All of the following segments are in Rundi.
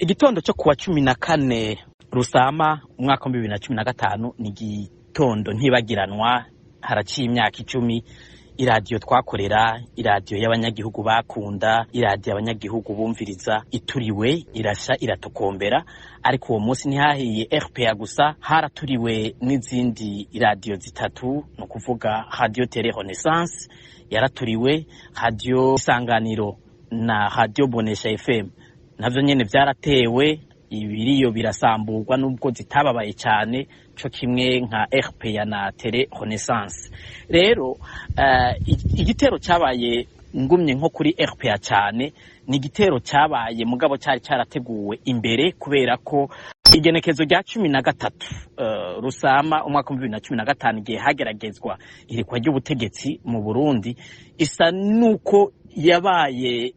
Igitondo cyo kuwa 14 Rusama umwaka wa 2015 ni igitondo ntibagiranwa. Haraciye imyaka 10 iradiyo twakorera, iradiyo y'abanyagihugu bakunda, iradiyo abanyagihugu bumviriza ituriwe, irasha iratokombera. Ariko uwo munsi ntihahiye RPA gusa, haraturiwe n'izindi iradiyo zitatu, no kuvuga Radio Télé Renaissance yaraturiwe, Radio Isanganiro na Radio Bonesha FM navyo nyene vyaratewe, ibiriyo birasamburwa nubwo zitababaye cyane cyo kimwe nka RPA na Télé Renaissance. Rero igitero cyabaye ngumye nko kuri RPA cyane, ni igitero cyabaye mugabo cyari cyarateguwe imbere, kubera ko igenekezo rya 13 Rusama umwaka wa 2015 igihe hageragezwa irikwa ry'ubutegetsi mu Burundi, isa nuko yabaye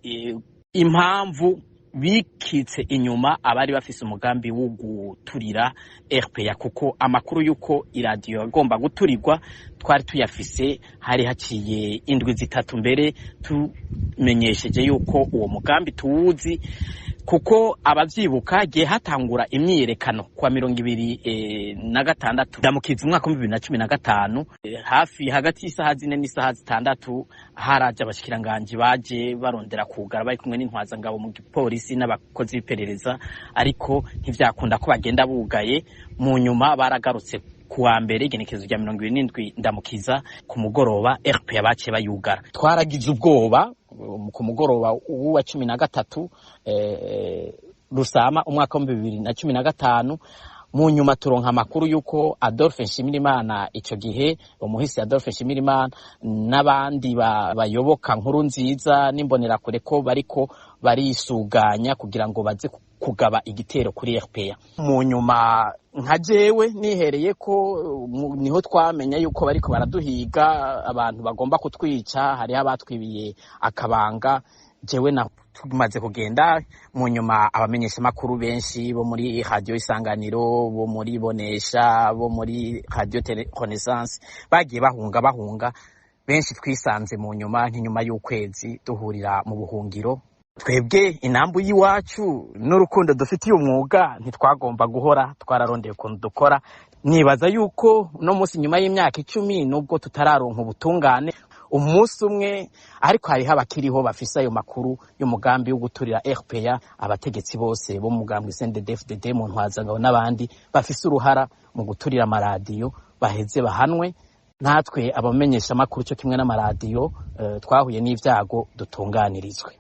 impamvu bikitse inyuma abari bafise umugambi wo guturira RPA, kuko amakuru yuko iradiyo agomba guturirwa twari tuyafise. Hari haciye indwi zitatu mbere tumenyesheje yuko uwo mugambi tuwuzi, kuko abavyibuka gihe hatangura imyiyerekano kwa 2026 ndamukiza umwaka wa 2015, hafi hagati y'isaha 4 n'isaha 6 haraje abashikiranganje baje barondera kugara bari kumwe n'intwaza ngabo mu gipolisi n'abakozi b'iperereza, ariko ntivyakunda ko bagenda bugaye. Mu nyuma baragarutse kuwa mbere igenekezo rya 27 ndamukiza ku mugoroba RPA bace bayugara. Twaragize ubwoba ku mugoroba wa 13 Rusama umwaka wa 2015. Mu nyuma turonka amakuru yuko Adolphe Nshimirimana ico gihe umuhisi Adolphe Nshimirimana n'abandi bayoboka nkuru nziza n'imbonera kure ko bariko barisuganya kugira ngo baze kugaba igitero kuri RPA. Mu nyuma nka jewe nihereye ko niho twamenya yuko bariko baraduhiga, abantu bagomba kutwica, hari abatwibiye akabanga. Jewe na tumaze kugenda, mu nyuma abamenyesha makuru benshi bo muri Radio Isanganiro, bo muri Bonesha, bo muri Radio Télé Renaissance bagiye bahunga benshi, twisanze mu nyuma nk'inyuma y'ukwezi duhurira mu buhungiro. Twebwe inambu y'iwacu n'urukundo dufitiye umwuga ntitwagomba guhora, twararondeye ukuntu dukora. Nibaza yuko no munsi nyuma y'imyaka 10 nubwo tutararonka ubutungane umunsi umwe, ariko hari habakiriho bafisa ayo makuru y'umugambi wo guturira RPA. Abategetsi bose bo mu mugambi CNDD-FDD mu ntwaza ngabo n'abandi bafise uruhara mu guturira amaradiyo baheze bahanwe. Natwe abamenyesha makuru cyo kimwe n'amaradiyo twahuye n'ivyago dutunganirizwe.